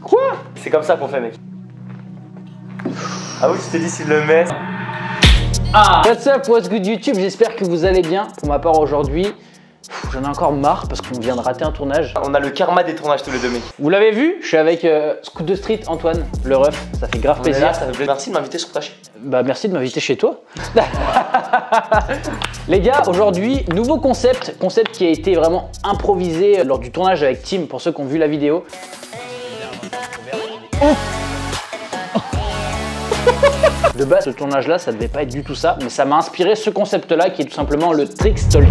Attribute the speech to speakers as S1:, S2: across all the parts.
S1: Quoi?
S2: C'est comme ça qu'on fait, mec. Ah oui, je t'ai dit s'il le met.
S1: Ah! What's up, what's good YouTube? J'espère que vous allez bien. Pour ma part aujourd'hui, j'en ai encore marre parce qu'on vient de rater un tournage.
S2: On a le karma des tournages tous les deux, mec.
S1: Vous l'avez vu? Je suis avec Scoot de Street, Antoine, le ref. Ça fait grave plaisir.
S2: Là, ça fait plaisir. Merci de m'inviter sur ta chaîne.
S1: Bah merci de m'inviter chez toi. Les gars, aujourd'hui, nouveau concept qui a été vraiment improvisé lors du tournage avec Tim, pour ceux qui ont vu la vidéo. De base, ce tournage-là, ça devait pas être du tout ça, mais ça m'a inspiré ce concept-là qui est tout simplement le Trick Talk.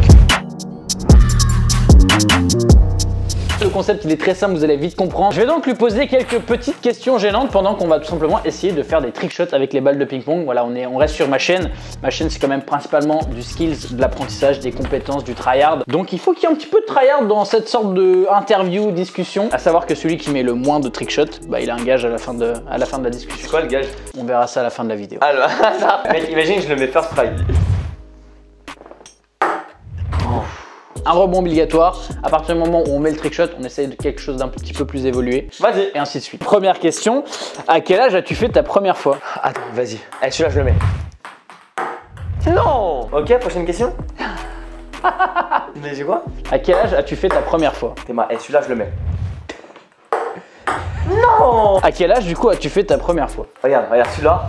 S1: Le concept, il est très simple, vous allez vite comprendre. Je vais donc lui poser quelques petites questions gênantes pendant qu'on va tout simplement essayer de faire des trick shots avec les balles de ping-pong. Voilà, on reste sur ma chaîne. Ma chaîne, c'est quand même principalement du skills, de l'apprentissage, des compétences, du tryhard. Donc il faut qu'il y ait un petit peu de tryhard dans cette sorte de interview, discussion. À savoir que celui qui met le moins de trick shots, bah, il a un gage à la fin de la discussion.
S2: C'est quoi le gage?
S1: On verra ça à la fin de la vidéo.
S2: Alors, mec, imagine que je le mets first try.
S1: Un rebond obligatoire. À partir du moment où on met le trick shot, on essaye de quelque chose d'un petit peu plus évolué.
S2: Vas-y.
S1: Et ainsi de suite. Première question. À quel âge as-tu fait ta première fois?
S2: Attends, vas-y. Eh, celui-là, je le mets. Non. Ok, prochaine question. Mais j'ai quoi?
S1: À quel âge as-tu fait ta première fois?
S2: Eh, celui-là, je le mets. Non.
S1: À quel âge du coup as-tu fait ta première fois?
S2: Regarde celui-là.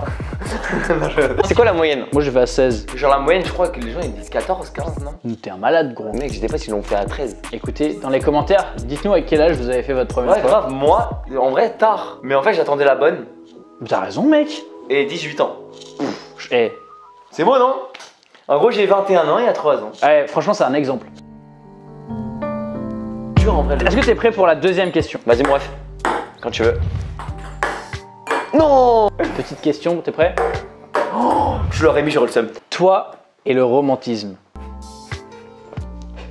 S2: C'est quoi la moyenne?
S1: Moi je vais à 16.
S2: Genre la moyenne, je crois que les gens ils disent 14, 15, non?
S1: T'es un malade gros.
S2: Mec, je sais pas s'ils l'ont fait à 13.
S1: Écoutez, dans les commentaires, dites-nous à quel âge vous avez fait votre première
S2: Ouais,
S1: fois.
S2: grave, moi, en vrai, tard. Mais en fait, j'attendais la bonne.
S1: T'as raison mec.
S2: Et 18 ans.
S1: Eh.
S2: C'est beau, non? En gros, j'ai 21 ans il y a 3 ans.
S1: Ouais, franchement, c'est un exemple.
S2: Dur en vrai.
S1: Est-ce que t'es prêt pour la deuxième question?
S2: Vas-y, mon ref. Quand tu veux. Non.
S1: Petite question, t'es prêt?
S2: Oh, je l'aurais mis, j'aurais le seum.
S1: Toi et le romantisme.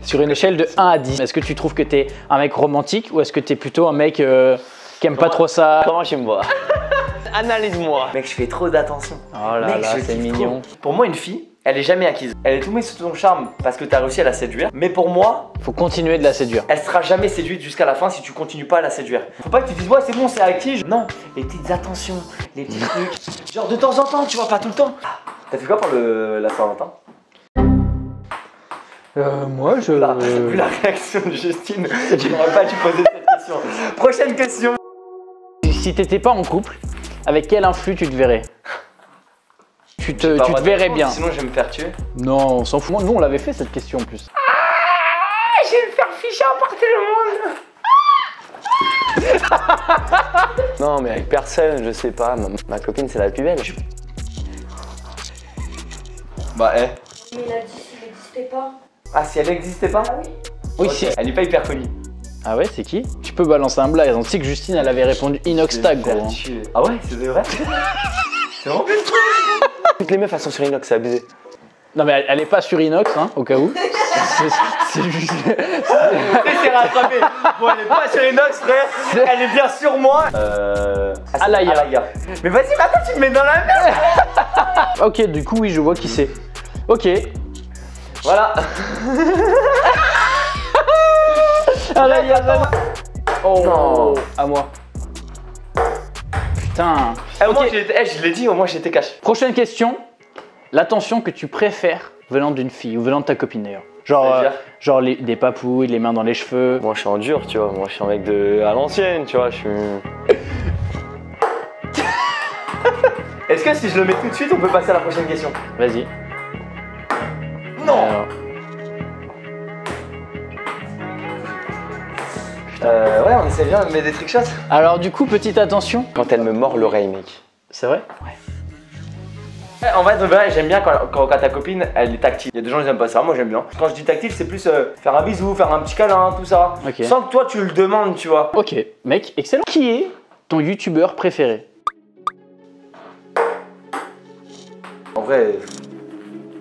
S1: Sur une échelle de 1 à 10, est-ce que tu trouves que t'es un mec romantique ou est-ce que t'es plutôt un mec qui aime pas trop ça?
S2: Comment tu me vois? Analyse-moi. Mec, je fais trop d'attention.
S1: Oh là
S2: mec,
S1: là, c'est mignon.
S2: Trop. Pour moi, une fille, elle est jamais acquise. Elle est tout mise sous ton charme parce que t'as réussi à la séduire. Mais pour moi,
S1: faut continuer de la séduire.
S2: Elle sera jamais séduite jusqu'à la fin si tu continues pas à la séduire. Faut pas que tu dises ouais c'est bon c'est acquis. Non, les petites attentions, les petits trucs. Genre de temps en temps, tu vois, pas tout le temps. T'as fait quoi pour la Saint-Valentin?
S1: Moi je...
S2: Vu la réaction de Justine, tu n'aurais pas dû poser cette question. Prochaine question.
S1: Si t'étais pas en couple, avec quel influx tu te verrais? Tu te verrais bien.
S2: Sinon je vais me faire tuer.
S1: Non, on s'en fout. Nous on l'avait fait cette question en plus.
S2: Ah, je vais me faire ficher à partir le monde. Non mais avec personne, je sais pas. Ma copine c'est la plus belle. Bah
S3: Mais il a dit s'il n'existait pas.
S2: Ah si elle n'existait pas?
S3: Ah oui.
S1: Oui,
S2: okay.
S1: si.
S2: Elle est pas hyper connue.
S1: Ah ouais, c'est qui? Tu peux balancer un blague. On sait que Justine elle avait répondu Inoxtag gros.
S2: Ah ouais, c'est vrai? C'est vraiment bien. Toutes les meufs elles sont sur Inox, c'est abusé.
S1: Non mais elle est pas sur Inox hein, au cas où. C'est juste...
S2: C'est rattrapé. Bon elle est pas sur Inox frère. Elle est bien sur moi.
S1: Alaya.
S2: Mais vas-y maintenant tu me mets dans la merde.
S1: Ok, du coup oui je vois qui c'est. Ok.
S2: Voilà.
S1: Alaya. Oh
S2: non.
S1: À moi. Putain.
S2: Moi, je l'ai dit, au moins j'étais cash.
S1: Prochaine question. L'attention que tu préfères venant d'une fille ou venant de ta copine d'ailleurs. Genre des papouilles, les mains dans les cheveux.
S2: Moi je suis en dur, tu vois. Moi je suis un mec à l'ancienne, tu vois. Je suis. Est-ce que si je le mets tout de suite, on peut passer à la prochaine question?
S1: Vas-y.
S2: Non. Ouais, on essaie bien de mettre des trick shots.
S1: Alors du coup, petite attention.
S2: Quand elle me mord l'oreille, mec.
S1: C'est vrai? Ouais.
S2: En vrai, j'aime bien quand ta copine, elle est tactile. Il y a des gens qui n'aiment pas ça, moi j'aime bien. Quand je dis tactile, c'est plus faire un bisou, faire un petit câlin, tout ça.
S1: Okay.
S2: Sans que toi tu le demandes, tu vois.
S1: Ok, mec, excellent. Qui est ton youtubeur préféré?
S2: En vrai,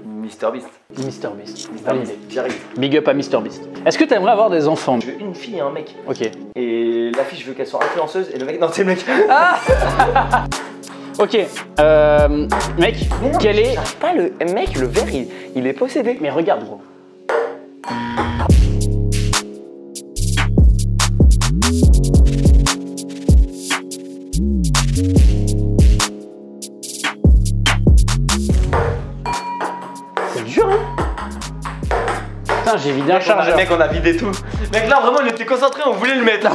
S2: MrBeast.
S1: MrBeast.
S2: Validé, j'arrive.
S1: Big up à MrBeast. Est-ce que tu aimerais avoir des enfants?
S2: Je veux une fille et un mec.
S1: Ok.
S2: Et la fille, je veux qu'elle soit influenceuse et le mec, non, c'est le mec.
S1: Ah. Ok, mec,
S2: non,
S1: quel est...
S2: Pas le mec, le verre, il est possédé.
S1: Mais regarde, gros. j'ai vidé un chargeur.
S2: Mec, on a vidé tout. Mec, là, vraiment, on était concentrés, on voulait le mettre.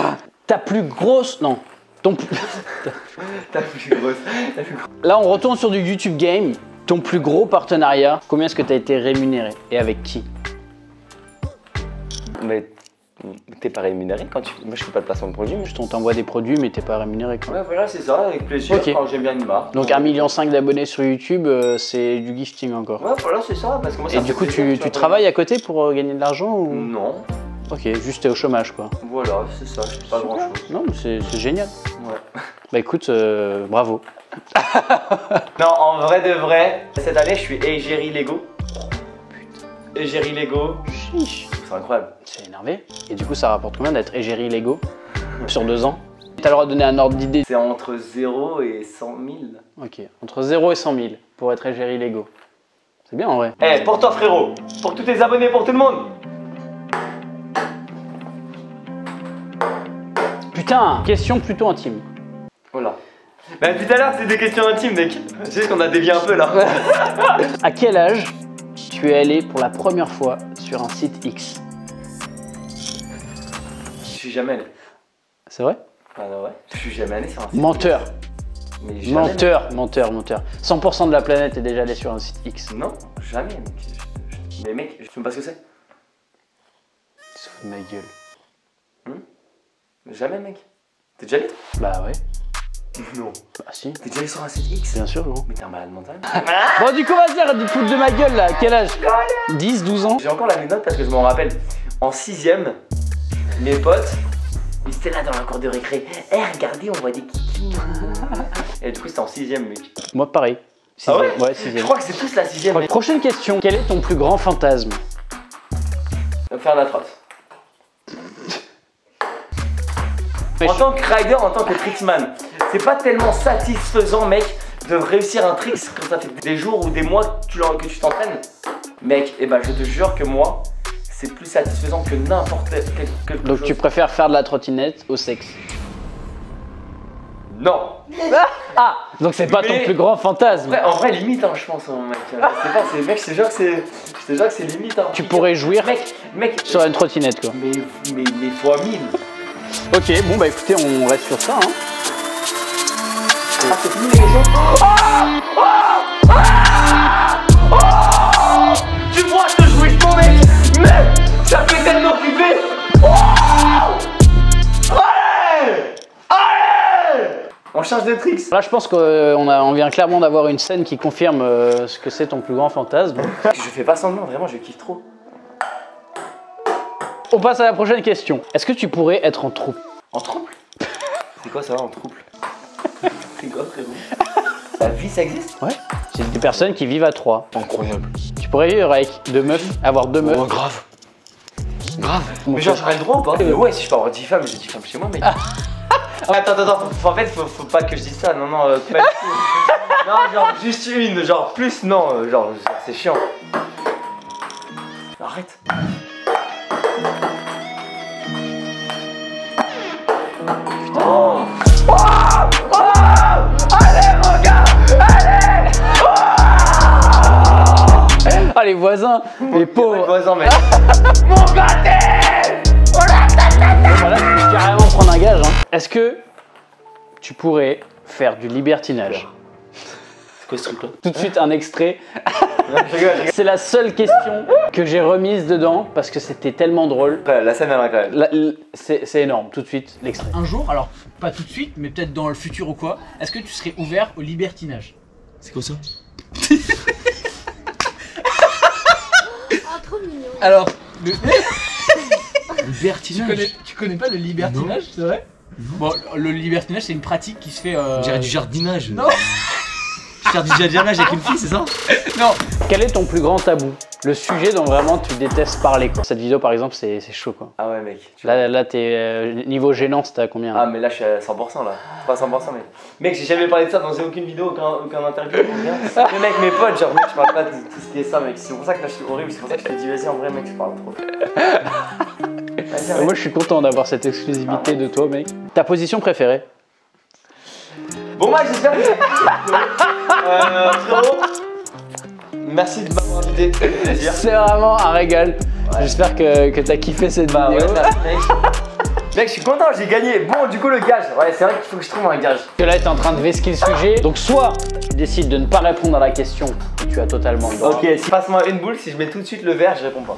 S1: Ta plus grosse... Non. Ton...
S2: Ta plus grosse.
S1: Là, on retourne sur du YouTube Game. Ton plus gros partenariat, combien est-ce que tu as été rémunéré et avec qui?
S4: Mais t'es pas rémunéré quand tu... Moi je fais pas de placement de produit. Mais...
S1: On t'envoie des produits mais t'es pas rémunéré quoi.
S2: Ouais voilà c'est ça, avec plaisir,
S1: okay.
S2: Quand j'aime bien une marque.
S1: Donc 1,5 million d'abonnés sur YouTube, c'est du gifting encore.
S2: Ouais voilà c'est ça, parce que moi ça.
S1: Et du coup tu travailles à côté pour gagner de l'argent ou...
S2: Non.
S1: Ok, juste t'es au chômage quoi.
S2: Voilà, c'est ça, je fais pas grand chose.
S1: Non mais c'est génial.
S2: Ouais.
S1: Bah écoute, bravo.
S2: Non en vrai de vrai, cette année je suis égérie Lego. Égérie Lego.
S1: Chiche.
S2: C'est incroyable.
S1: C'est énervé. Et du coup, ça rapporte combien d'être égérie Lego sur 2 ans? T'as le droit de donner un ordre d'idée?
S2: C'est entre 0 et 100 000.
S1: Ok, entre 0 et 100 000 pour être égérie Lego. C'est bien en vrai.
S2: Eh, hey, pour toi frérot, pour tous tes abonnés, pour tout le monde.
S1: Putain, question plutôt intime.
S2: Voilà. Bah tout à l'heure, c'est des questions intimes, mec. C'est juste qu'on a dévié un peu là.
S1: À quel âge tu es allé pour la première fois sur un site X?
S2: Je suis jamais allé.
S1: C'est vrai?
S2: Ah ouais. Je suis jamais allé sur un site.
S1: Menteur.
S2: Mais jamais.
S1: Menteur. 100% de la planète est déjà allé sur un site X.
S2: Non, jamais mec. Mais mec, je sais même pas ce que c'est.
S1: Tu te fous de ma gueule.
S2: Jamais mec. T'es déjà allé?
S1: Bah ouais.
S2: Non.
S1: Bah si.
S2: T'es déjà allé sur un site X?
S1: Bien sûr gros.
S2: Mais t'es un malade mental.
S1: Bon du coup vas-y, arrête de te foutre de ma gueule là. Quel âge? 10, 12 ans?
S2: J'ai encore l'anecdote parce que je m'en rappelle. En 6ème, mes potes, ils étaient là dans la cour de récré. Eh regardez, on voit des kikis. Et du coup c'était en 6ème mec.
S1: Moi pareil. 6e.
S2: Ah ouais?
S1: Ouais, 6ème.
S2: Je crois que c'est tous la 6ème mec.
S1: Prochaine question. Quel est ton plus grand fantasme?
S2: Faire la trotte. En tant que rider, en tant que tricksman, c'est pas tellement satisfaisant mec de réussir un tricks quand ça fait des jours ou des mois que tu t'entraînes. Mec, et ben je te jure que moi, c'est plus satisfaisant que n'importe quelque chose.
S1: Donc tu préfères faire de la trottinette au sexe?
S2: Non.
S1: Ah, donc c'est pas ton plus grand fantasme.
S2: En vrai limite hein, je pense hein, mec. Mec, je te jure que c'est limite hein.
S1: Tu pourrais jouir
S2: mec,
S1: sur une trottinette quoi.
S2: Mais fois 1000.
S1: Ok, bon bah écoutez, on reste sur ça hein.
S2: Ah c'est fini les questions. Tu vois ce jouissement mec. Mais ça fait tellement kiffer. Allez. On change de tricks.
S1: Là je pense qu'on vient clairement d'avoir une scène qui confirme ce que c'est ton plus grand fantasme.
S2: Je fais pas semblant, vraiment je kiffe trop.
S1: On passe à la prochaine question. Est-ce que tu pourrais être en troupe?
S2: En trouble? C'est quoi ça en trouble? C'est quoi frérot? La vie ça existe?
S1: Ouais. C'est des personnes qui vivent à 3.
S4: Incroyable.
S1: Tu pourrais vivre avec 2 meufs, avoir 2 meufs.
S4: Oh grave. Grave.
S2: Mais genre j'aurais le droit ou pas? Ouais si je peux avoir 10 femmes, j'ai 10 femmes chez moi mec. Attends, en fait faut pas que je dise ça, non, pas du tout. Non genre juste une, genre plus non, genre c'est chiant. Arrête. Putain. Oh. Oh. Oh. Allez mon gars. Allez. Oh.
S1: Ah les voisins, les pauvres.
S2: Les voisins mec. Mon gâté.
S1: Voilà, je peux carrément prendre un gage hein. Est-ce que tu pourrais faire du libertinage?
S2: C'est quoi ce truc là?
S1: Tout de suite un extrait.
S2: Je rigole.
S1: C'est la seule question que j'ai remise dedans parce que c'était tellement drôle.
S2: La scène elle quand même.
S1: C'est énorme, tout de suite l'extrait. Un jour, alors pas tout de suite, mais peut-être dans le futur ou quoi, est-ce que tu serais ouvert au libertinage?
S4: C'est quoi ça?
S3: Ah, trop mignon.
S1: Alors,
S4: Libertinage.
S1: tu connais pas le libertinage, c'est vrai? Bon, le libertinage c'est une pratique qui se fait.
S4: On dirait du jardinage.
S1: Non.
S4: Faire du jardinage avec une fille, c'est ça?
S1: Non. Quel est ton plus grand tabou? Le sujet dont vraiment tu détestes parler quoi. Cette vidéo par exemple c'est chaud quoi.
S2: Ah ouais mec.
S1: Là t'es niveau gênant, c'était à combien là?
S2: Ah mais là je suis à 100% là. Pas 100% mais. Mec j'ai jamais parlé de ça dans aucune vidéo, aucun interview. Mais mec mes potes genre mec je parle pas de tout ce qui est ça mec. C'est pour ça que là je suis horrible, c'est pour ça que je te dis vas-y en vrai mec je parle trop.
S1: Moi je suis content d'avoir cette exclusivité de toi mec. Ta position préférée?
S2: Bon moi j'espère que frérot, merci de m'avoir invité, c'est plaisir.
S1: C'est vraiment un régal. J'espère que t'as kiffé cette vidéo.
S2: Ouais, merci, mec. Mec, je suis content, j'ai gagné. Bon, du coup, le gage. Ouais, c'est vrai qu'il faut que je trouve un gage.
S1: Que là, t'es en train de vesquer le sujet. Donc, soit tu décides de ne pas répondre à la question, tu as totalement le droit.
S2: Ok, passe-moi une boule. Si je mets tout de suite le vert, je réponds pas.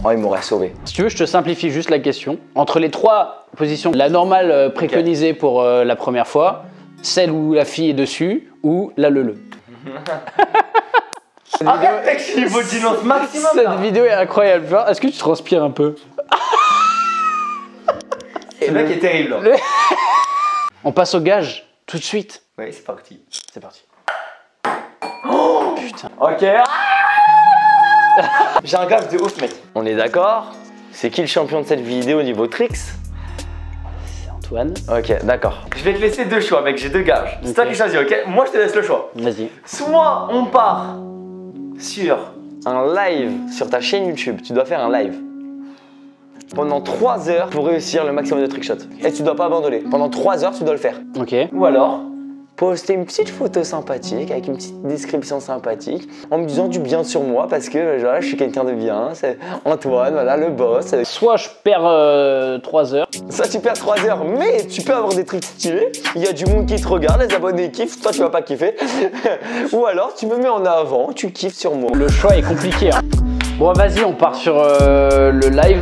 S4: Oh, il m'aurait sauvé.
S1: Si tu veux, je te simplifie juste la question. Entre les 3 positions, la normale préconisée pour la première fois, celle où la fille est dessus, ou la le.
S2: Arrête, mec, je suis niveau d'illusion maximum.
S1: Cette
S2: là.
S1: vidéo est incroyable. Est-ce que tu transpires un peu?
S2: Ce mec est terrible.
S1: On passe au gage tout de suite.
S2: Oui, c'est parti.
S1: C'est parti.
S2: Putain. Ok. J'ai un gage de ouf, mec.
S4: On est d'accord? C'est qui le champion de cette vidéo au niveau tricks?
S1: C'est Antoine.
S4: Ok, d'accord.
S2: Je vais te laisser 2 choix, mec. J'ai 2 gages. C'est toi qui choisis, ok? Moi, je te laisse le choix.
S1: Vas-y.
S2: Soit on part sur
S4: Un live sur ta chaîne YouTube. Tu dois faire un live pendant 3 heures pour réussir le maximum de trickshots. Et tu dois pas abandonner. Pendant 3 heures, tu dois le faire.
S1: Ok.
S2: ou alors
S4: Poster une petite photo sympathique avec une petite description sympathique en me disant du bien sur moi parce que voilà, je suis quelqu'un de bien. C'est Antoine, voilà, le boss.
S1: Soit je perds 3 heures.
S4: Ça, tu perds 3 heures, mais tu peux avoir des tricks stylés. Il y a du monde qui te regarde, les abonnés kiffent, toi tu vas pas kiffer. Ou alors tu me mets en avant, tu kiffes sur moi.
S1: Le choix est compliqué. Hein. Bon, vas-y, on part sur le live.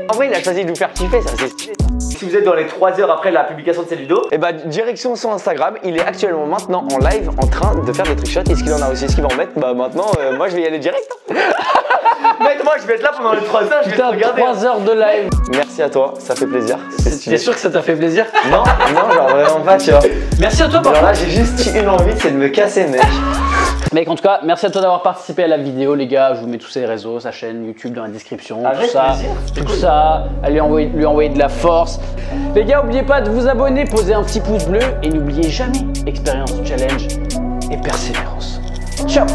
S4: En vrai, il a choisi de nous faire kiffer, ça c'est stylé.
S2: si vous êtes dans les 3 heures après la publication de cette vidéo.
S4: Et bah, direction son Instagram, il est actuellement maintenant en live en train de faire des trickshots. Est-ce qu'il en a aussi? Est-ce qu'il va en mettre? Bah, maintenant, moi je vais y aller direct.
S2: Mec, moi je vais être là pendant les 3 heures, je vais te regarder.
S1: 3 heures de live.
S4: Merci à toi, ça fait plaisir. C'est
S1: T'es
S4: stylé.
S1: sûr que ça t'a fait plaisir?
S4: Non, non, genre vraiment pas, tu vois.
S1: Merci à toi par
S4: Alors là,
S1: contre.
S4: j'ai juste une envie, c'est de me casser, mec.
S1: Mec, en tout cas, merci à toi d'avoir participé à la vidéo, les gars. Je vous mets tous ses réseaux, sa chaîne YouTube dans la description,
S2: Avec
S1: tout ça.
S2: plaisir, c'était
S1: Tout
S2: cool.
S1: ça, allez lui envoyer de la force. Les gars, n'oubliez pas de vous abonner, poser un petit pouce bleu et n'oubliez jamais, expérience, challenge et persévérance. Ciao!